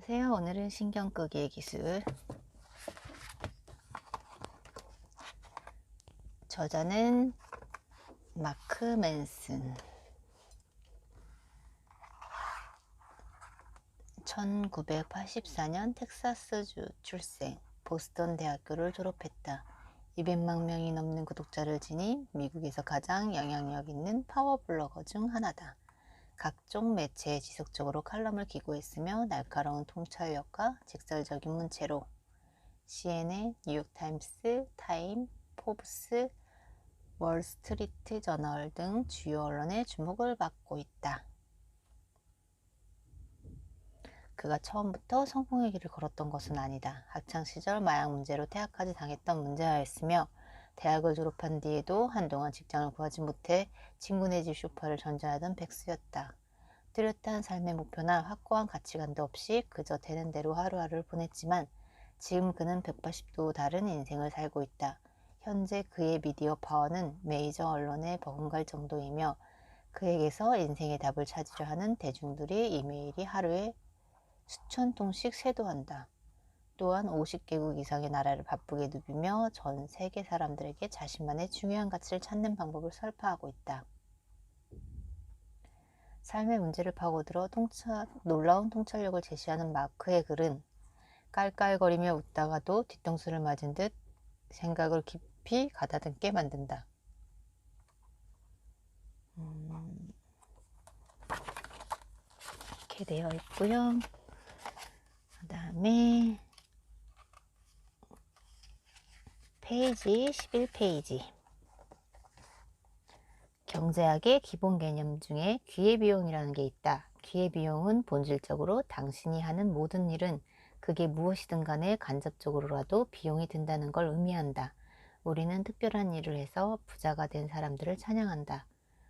안녕하세요. 오늘은 신경 끄기의 기술. 저자는 마크 맨슨. 1984년 텍사스주 출생, 보스턴 대학교를 졸업했다. 200만 명이 넘는 구독자를 지닌 미국에서 가장 영향력 있는 파워 블로거 중 하나다. 각종 매체에 지속적으로 칼럼을 기고했으며 날카로운 통찰력과 직설적인 문체로 CNN, 뉴욕타임스, 타임, 포브스, 월스트리트 저널 등 주요 언론의 주목을 받고 있다. 그가 처음부터 성공의 길을 걸었던 것은 아니다. 학창시절 마약 문제로 퇴학까지 당했던 문제아였으며 대학을 졸업한 뒤에도 한동안 직장을 구하지 못해 친구네 집 쇼파를 전전하던 백수였다. 뚜렷한 삶의 목표나 확고한 가치관도 없이 그저 되는 대로 하루하루를 보냈지만 지금 그는 180도 다른 인생을 살고 있다. 현재 그의 미디어 파워는 메이저 언론에 버금갈 정도이며 그에게서 인생의 답을 찾으려 하는 대중들의 이메일이 하루에 수천 통씩 쇄도한다. 또한 50개국 이상의 나라를 바쁘게 누비며 전 세계 사람들에게 자신만의 중요한 가치를 찾는 방법을 설파하고 있다. 삶의 문제를 파고들어 놀라운 통찰력을 제시하는 마크의 글은 깔깔거리며 웃다가도 뒤통수를 맞은 듯 생각을 깊이 가다듬게 만든다. 이렇게 되어 있고요. 그 다음에 페이지 11페이지. 경제학의 기본 개념 중에 기회비용이라는 게 있다. 기회비용은 본질적으로 당신이 하는 모든 일은 그게 무엇이든 간에 간접적으로라도 비용이 든다는 걸 의미한다. 우리는 특별한 일을 해서 부자가 된 사람들을 찬양한다.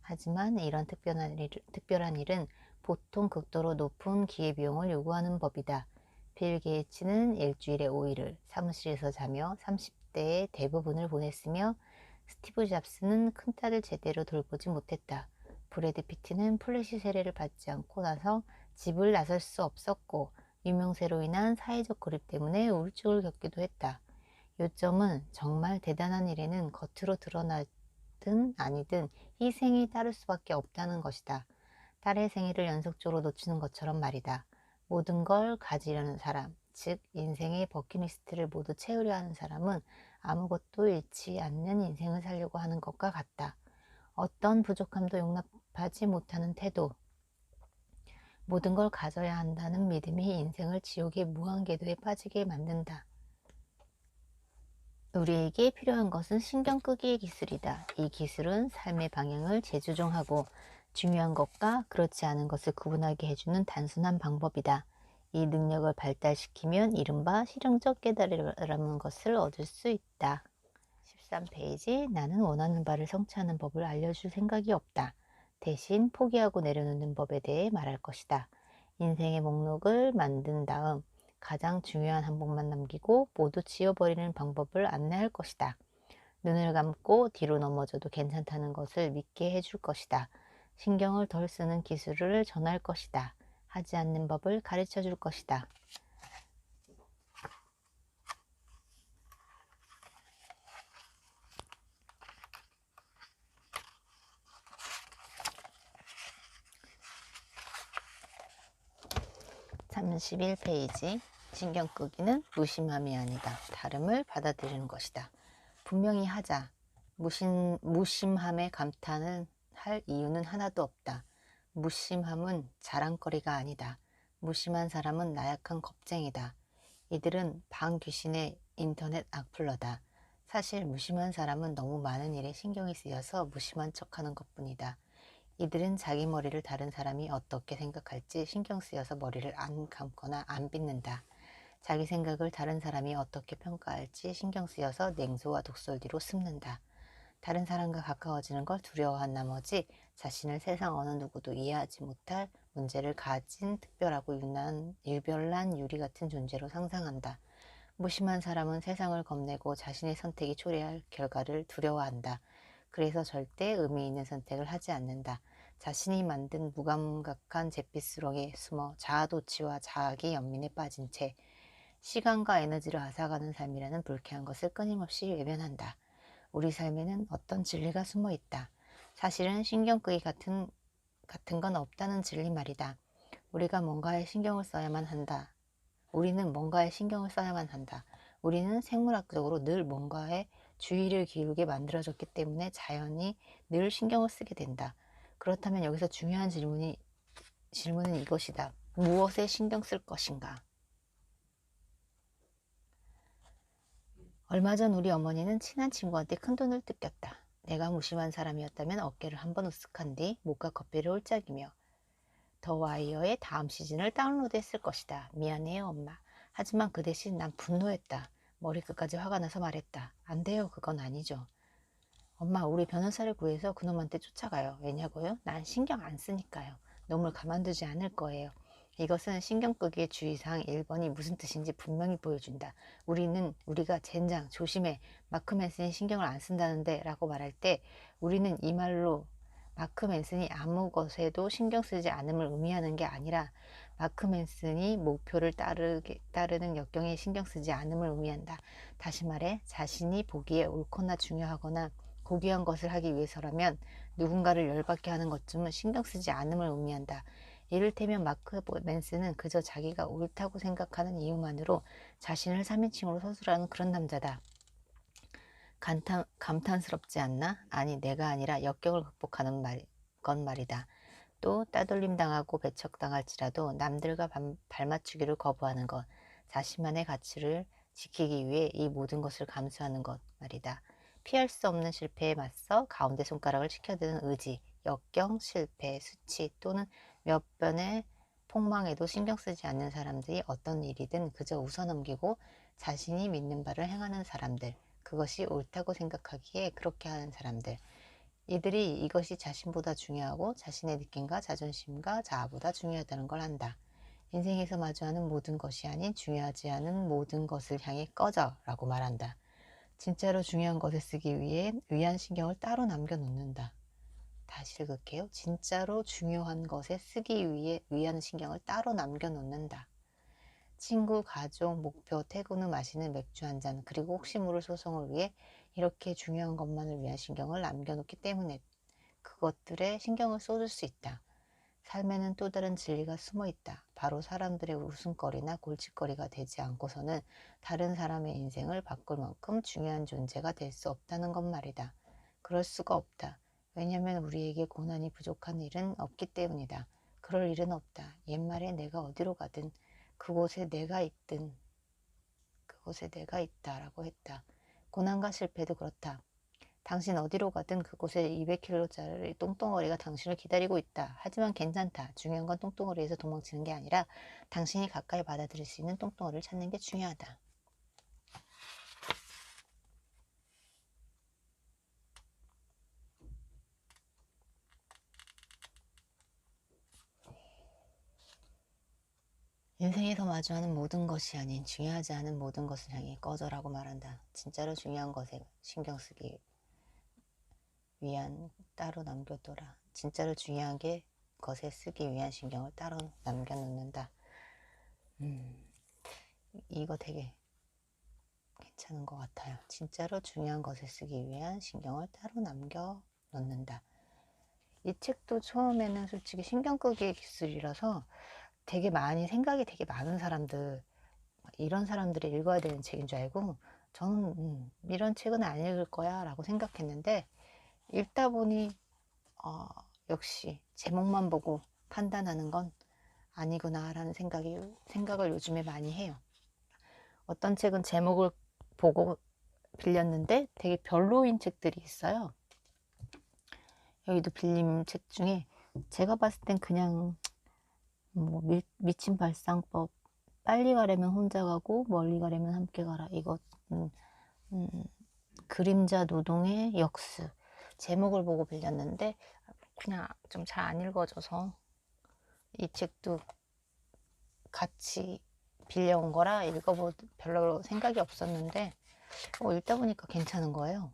하지만 이런 특별한 일은 보통 극도로 높은 기회비용을 요구하는 법이다. 빌 게이츠는 일주일에 5일을 사무실에서 자며 30대의 대부분을 보냈으며 스티브 잡스는 큰딸을 제대로 돌보지 못했다. 브래드 피트는 플래시 세례를 받지 않고 나서 집을 나설 수 없었고 유명세로 인한 사회적 고립 때문에 우울증을 겪기도 했다. 요점은 정말 대단한 일에는 겉으로 드러나든 아니든 희생이 따를 수밖에 없다는 것이다. 딸의 생일을 연속적으로 놓치는 것처럼 말이다. 모든 걸 가지려는 사람, 즉 인생의 버킷리스트를 모두 채우려 하는 사람은 아무것도 잃지 않는 인생을 살려고 하는 것과 같다. 어떤 부족함도 용납하지 못하는 태도, 모든 걸 가져야 한다는 믿음이 인생을 지옥의 무한궤도에 빠지게 만든다. 우리에게 필요한 것은 신경 끄기의 기술이다. 이 기술은 삶의 방향을 재조정하고 중요한 것과 그렇지 않은 것을 구분하게 해주는 단순한 방법이다. 이 능력을 발달시키면 이른바 실용적 깨달음이라는 것을 얻을 수 있다. 13페이지. 나는 원하는 바를 성취하는 법을 알려줄 생각이 없다. 대신 포기하고 내려놓는 법에 대해 말할 것이다. 인생의 목록을 만든 다음 가장 중요한 항목만 남기고 모두 지워버리는 방법을 안내할 것이다. 눈을 감고 뒤로 넘어져도 괜찮다는 것을 믿게 해줄 것이다. 신경을 덜 쓰는 기술을 전할 것이다. 하지 않는 법을 가르쳐 줄 것이다. (31페이지) 신경 끄기는 무심함이 아니다. 다름을 받아들이는 것이다. 분명히 하자. 무심함에 감탄을 할 이유는 하나도 없다. 무심함은 자랑거리가 아니다. 무심한 사람은 나약한 겁쟁이다. 이들은 방귀신의 인터넷 악플러다. 사실 무심한 사람은 너무 많은 일에 신경이 쓰여서 무심한 척하는 것뿐이다. 이들은 자기 머리를 다른 사람이 어떻게 생각할지 신경 쓰여서 머리를 안 감거나 안 빗는다. 자기 생각을 다른 사람이 어떻게 평가할지 신경 쓰여서 냉소와 독설뒤로 숨는다. 다른 사람과 가까워지는 걸 두려워한 나머지 자신을 세상 어느 누구도 이해하지 못할 문제를 가진 특별하고 유별난 유리 같은 존재로 상상한다. 무심한 사람은 세상을 겁내고 자신의 선택이 초래할 결과를 두려워한다. 그래서 절대 의미 있는 선택을 하지 않는다. 자신이 만든 무감각한 잿빛수렁에 숨어 자아도취와 자학의 연민에 빠진 채 시간과 에너지를 앗아가는 삶이라는 불쾌한 것을 끊임없이 외면한다. 우리 삶에는 어떤 진리가 숨어 있다. 사실은 신경 끄기 같은 건 없다는 진리 말이다. 우리가 뭔가에 신경을 써야만 한다. 우리는 뭔가에 신경을 써야만 한다. 우리는 생물학적으로 늘 뭔가에 주의를 기울게 만들어졌기 때문에 자연히 늘 신경을 쓰게 된다. 그렇다면 여기서 중요한 질문은 이것이다. 무엇에 신경 쓸 것인가? 얼마 전 우리 어머니는 친한 친구한테 큰돈을 뜯겼다. 내가 무심한 사람이었다면 어깨를 한번 으쓱한 뒤 모카 커피를 홀짝이며 더 와이어의 다음 시즌을 다운로드했을 것이다. 미안해요 엄마. 하지만 그 대신 난 분노했다. 머리끝까지 화가 나서 말했다. 안 돼요. 그건 아니죠. 엄마, 우리 변호사를 구해서 그놈한테 쫓아가요. 왜냐고요? 난 신경 안 쓰니까요. 놈을 가만두지 않을 거예요. 이것은 신경 끄기의 주의사항 1번이 무슨 뜻인지 분명히 보여준다. 우리가 젠장, 조심해. 마크 맨슨이 신경을 안 쓴다는데 라고 말할 때 우리는 이 말로 마크 맨슨이 아무 것에도 신경 쓰지 않음을 의미하는 게 아니라 마크 맨슨이 목표를 따르는 역경에 신경 쓰지 않음을 의미한다. 다시 말해 자신이 보기에 옳거나 중요하거나 고귀한 것을 하기 위해서라면 누군가를 열받게 하는 것쯤은 신경 쓰지 않음을 의미한다. 이를테면 마크 맨스는 그저 자기가 옳다고 생각하는 이유만으로 자신을 3인칭으로 서술하는 그런 남자다. 감탄스럽지 않나? 아니, 내가 아니라 역경을 극복하는 건 말이다. 또 따돌림 당하고 배척당할지라도 남들과 발맞추기를 거부하는 것, 자신만의 가치를 지키기 위해 이 모든 것을 감수하는 것 말이다. 피할 수 없는 실패에 맞서 가운데 손가락을 치켜드는 의지, 역경, 실패, 수치 또는 몇 번의 폭망에도 신경 쓰지 않는 사람들이 어떤 일이든 그저 웃어넘기고 자신이 믿는 바를 행하는 사람들, 그것이 옳다고 생각하기에 그렇게 하는 사람들, 이들이 이것이 자신보다 중요하고 자신의 느낌과 자존심과 자아보다 중요하다는 걸 안다. 인생에서 마주하는 모든 것이 아닌 중요하지 않은 모든 것을 향해 꺼져 라고 말한다. 진짜로 중요한 것에 쓰기 위해 위안 신경을 따로 남겨놓는다. 다시 읽을게요. 진짜로 중요한 것에 쓰기 위해 위안 신경을 따로 남겨놓는다. 친구, 가족, 목표, 퇴근 후 마시는 맥주 한 잔, 그리고 혹시 모를 소송을 위해 이렇게 중요한 것만을 위한 신경을 남겨놓기 때문에 그것들에 신경을 쏟을 수 있다. 삶에는 또 다른 진리가 숨어 있다. 바로 사람들의 웃음거리나 골칫거리가 되지 않고서는 다른 사람의 인생을 바꿀 만큼 중요한 존재가 될 수 없다는 것 말이다. 그럴 수가 없다. 왜냐하면 우리에게 고난이 부족한 일은 없기 때문이다. 그럴 일은 없다. 옛말에 내가 어디로 가든 그곳에 내가 있다라고 했다. 고난과 실패도 그렇다. 당신 어디로 가든 그곳에 200kg짜리 똥덩어리가 당신을 기다리고 있다. 하지만 괜찮다. 중요한 건 똥덩어리에서 도망치는 게 아니라 당신이 가까이 받아들일 수 있는 똥덩어리를 찾는 게 중요하다. 인생에서 마주하는 모든 것이 아닌 중요하지 않은 모든 것을 향해 꺼져라고 말한다. 진짜로 중요한 것에 신경 쓰기 위한 따로 남겨둬라. 진짜로 중요한 것에 쓰기 위한 신경을 따로 남겨놓는다. 이거 되게 괜찮은 것 같아요. 진짜로 중요한 것에 쓰기 위한 신경을 따로 남겨놓는다. 이 책도 처음에는 솔직히 신경 끄기 기술이라서 되게 생각이 되게 많은 사람들, 이런 사람들이 읽어야 되는 책인 줄 알고 저는 이런 책은 안 읽을 거야 라고 생각했는데 읽다 보니 역시 제목만 보고 판단하는 건 아니구나 라는 생각을 요즘에 많이 해요. 어떤 책은 제목을 보고 빌렸는데 되게 별로인 책들이 있어요. 여기도 빌린 책 중에 제가 봤을 땐 그냥 뭐 미친 발상법, 빨리 가려면 혼자 가고 멀리 가려면 함께 가라. 이거 그림자 노동의 역수, 제목을 보고 빌렸는데 그냥 좀 잘 안 읽어져서 이 책도 같이 빌려온 거라 읽어볼 별로 생각이 없었는데 읽다 보니까 괜찮은 거예요.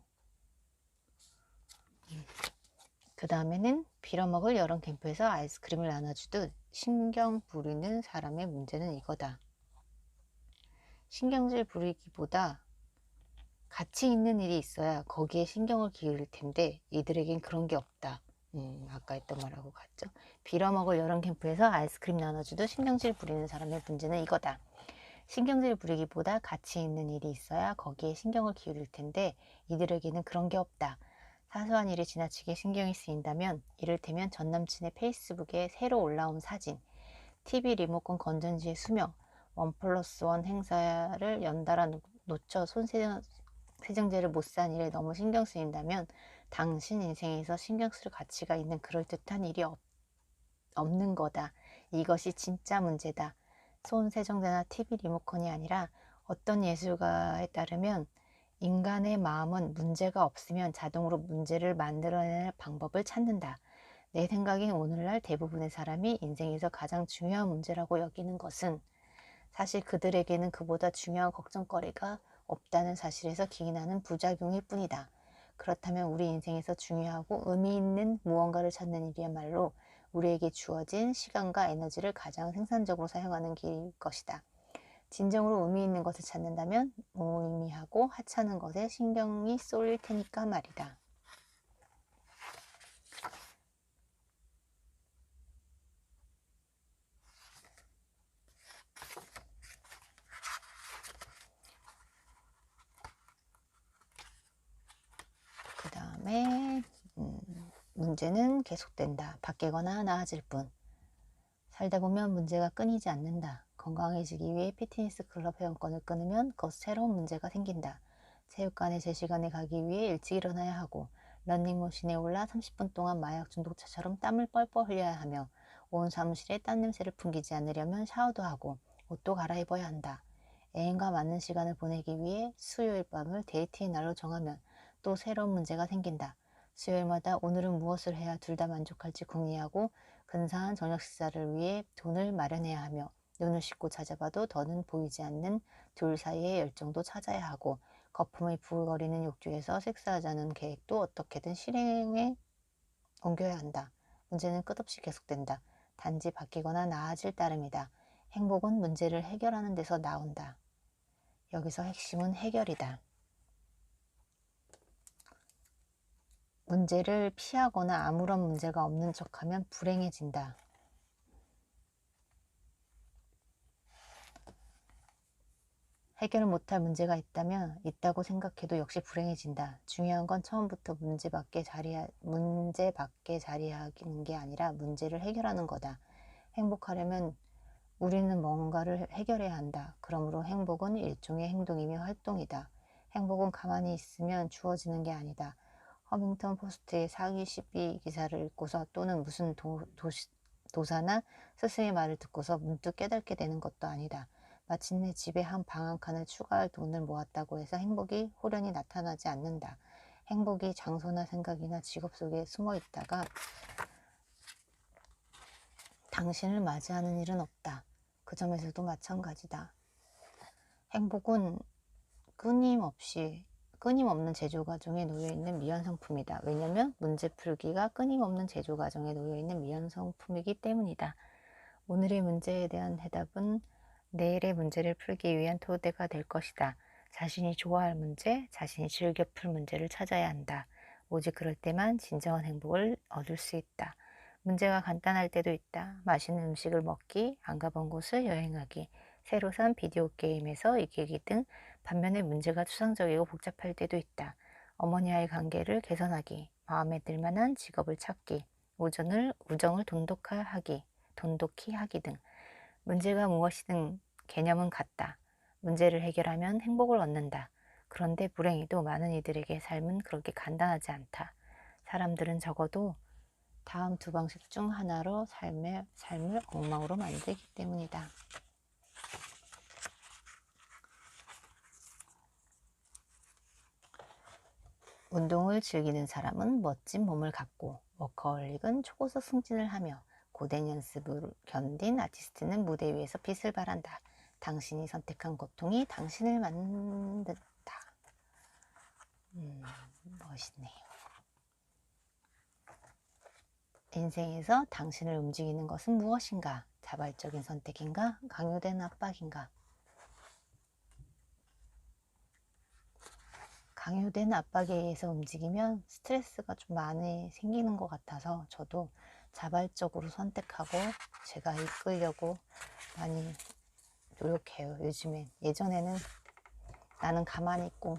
그 다음에는 빌어먹을 여름 캠프에서 아이스크림을 나눠주듯 신경 부리는 사람의 문제는 이거다. 신경질 부리기보다 가치 있는 일이 있어야 거기에 신경을 기울일 텐데 이들에겐 그런 게 없다. 아까 했던 말하고 같죠. 빌어먹을 여름 캠프에서 아이스크림 나눠주듯 신경질 부리는 사람의 문제는 이거다. 신경질 부리기보다 가치 있는 일이 있어야 거기에 신경을 기울일 텐데 이들에게는 그런 게 없다. 사소한 일에 지나치게 신경이 쓰인다면 이를테면 전남친의 페이스북에 새로 올라온 사진, TV 리모컨 건전지의 수명, 1+1 행사를 연달아 놓쳐 세정제를 못 산 일에 너무 신경 쓰인다면 당신 인생에서 신경 쓸 가치가 있는 그럴듯한 일이 없는 거다. 이것이 진짜 문제다. 손 세정제나 TV 리모컨이 아니라 어떤 예술가에 따르면 인간의 마음은 문제가 없으면 자동으로 문제를 만들어낼 방법을 찾는다. 내 생각엔 오늘날 대부분의 사람이 인생에서 가장 중요한 문제라고 여기는 것은 사실 그들에게는 그보다 중요한 걱정거리가 없다는 사실에서 기인하는 부작용일 뿐이다. 그렇다면 우리 인생에서 중요하고 의미 있는 무언가를 찾는 일이야말로 우리에게 주어진 시간과 에너지를 가장 생산적으로 사용하는 길일 것이다. 진정으로 의미 있는 것을 찾는다면 무의미하고 하찮은 것에 신경이 쏠릴 테니까 말이다. 그 다음에 문제는 계속된다. 바뀌거나 나아질 뿐. 살다 보면 문제가 끊이지 않는다. 건강해지기 위해 피트니스 클럽 회원권을 끊으면 곧 새로운 문제가 생긴다. 체육관에 제 시간에 가기 위해 일찍 일어나야 하고 러닝머신에 올라 30분 동안 마약 중독자처럼 땀을 뻘뻘 흘려야 하며 온 사무실에 땀 냄새를 풍기지 않으려면 샤워도 하고 옷도 갈아입어야 한다. 애인과 많은 시간을 보내기 위해 수요일 밤을 데이트의 날로 정하면 또 새로운 문제가 생긴다. 수요일마다 오늘은 무엇을 해야 둘 다 만족할지 궁리하고 근사한 저녁 식사를 위해 돈을 마련해야 하며 눈을 씻고 찾아봐도 더는 보이지 않는 둘 사이의 열정도 찾아야 하고 거품의 부글거리는 욕조에서 섹스하자는 계획도 어떻게든 실행에 옮겨야 한다. 문제는 끝없이 계속된다. 단지 바뀌거나 나아질 따름이다. 행복은 문제를 해결하는 데서 나온다. 여기서 핵심은 해결이다. 문제를 피하거나 아무런 문제가 없는 척하면 불행해진다. 해결을 못할 문제가 있다고 생각해도 역시 불행해진다. 중요한 건 처음부터 문제 밖에 자리하는 게 아니라 문제를 해결하는 거다. 행복하려면 우리는 뭔가를 해결해야 한다. 그러므로 행복은 일종의 행동이며 활동이다. 행복은 가만히 있으면 주어지는 게 아니다. 허밍턴 포스트의 사기 시비 기사를 읽고서 또는 무슨 도사나 스승의 말을 듣고서 문득 깨닫게 되는 것도 아니다. 마침내 집에 한 방 한 칸을 추가할 돈을 모았다고 해서 행복이 호련히 나타나지 않는다. 행복이 장소나 생각이나 직업 속에 숨어 있다가 당신을 맞이하는 일은 없다. 그 점에서도 마찬가지다. 행복은 끊임없는 제조 과정에 놓여있는 미완성품이다. 왜냐하면 문제 풀기가 끊임없는 제조 과정에 놓여있는 미완성품이기 때문이다. 오늘의 문제에 대한 해답은 내일의 문제를 풀기 위한 토대가 될 것이다. 자신이 좋아할 문제, 자신이 즐겨 풀 문제를 찾아야 한다. 오직 그럴 때만 진정한 행복을 얻을 수 있다. 문제가 간단할 때도 있다. 맛있는 음식을 먹기, 안 가본 곳을 여행하기, 새로 산 비디오 게임에서 이기기 등 반면에 문제가 추상적이고 복잡할 때도 있다. 어머니와의 관계를 개선하기, 마음에 들 만한 직업을 찾기, 우정을 돈독히 하기 등 문제가 무엇이든 개념은 같다. 문제를 해결하면 행복을 얻는다. 그런데 불행히도 많은 이들에게 삶은 그렇게 간단하지 않다. 사람들은 적어도 다음 두 방식 중 하나로 삶을 엉망으로 만들기 때문이다. 운동을 즐기는 사람은 멋진 몸을 갖고 워커홀릭은 초고속 승진을 하며 고된 연습을 견딘 아티스트는 무대 위에서 빛을 발한다. 당신이 선택한 고통이 당신을 만든다. 멋있네요. 인생에서 당신을 움직이는 것은 무엇인가? 자발적인 선택인가? 강요된 압박인가? 강요된 압박에 의해서 움직이면 스트레스가 좀 많이 생기는 것 같아서 저도 자발적으로 선택하고 제가 이끌려고 많이 노력해요. 요즘엔. 예전에는 나는 가만히 있고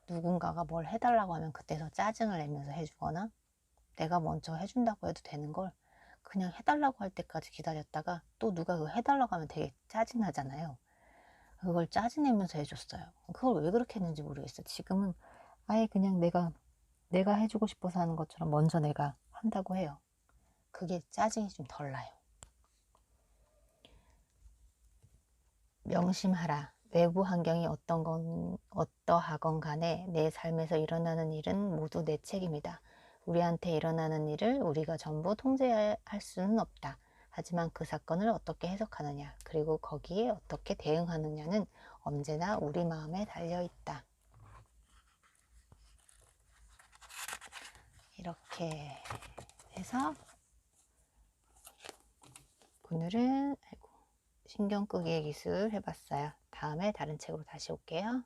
누군가가 뭘 해달라고 하면 그때서 짜증을 내면서 해주거나 내가 먼저 해준다고 해도 되는 걸 그냥 해달라고 할 때까지 기다렸다가 또 누가 그거 해달라고 하면 되게 짜증나잖아요. 그걸 짜증내면서 해줬어요. 그걸 왜 그렇게 했는지 모르겠어. 지금은 아예 그냥 내가 해주고 싶어서 하는 것처럼 먼저 내가 한다고 해요. 그게 짜증이 좀 덜 나요. 명심하라. 외부 환경이 어떠하건 간에 내 삶에서 일어나는 일은 모두 내 책임이다. 우리한테 일어나는 일을 우리가 전부 통제할 수는 없다. 하지만 그 사건을 어떻게 해석하느냐, 그리고 거기에 어떻게 대응하느냐는 언제나 우리 마음에 달려 있다. 이렇게 해서 오늘은 신경 끄기의 기술 해봤어요. 다음에 다른 책으로 다시 올게요.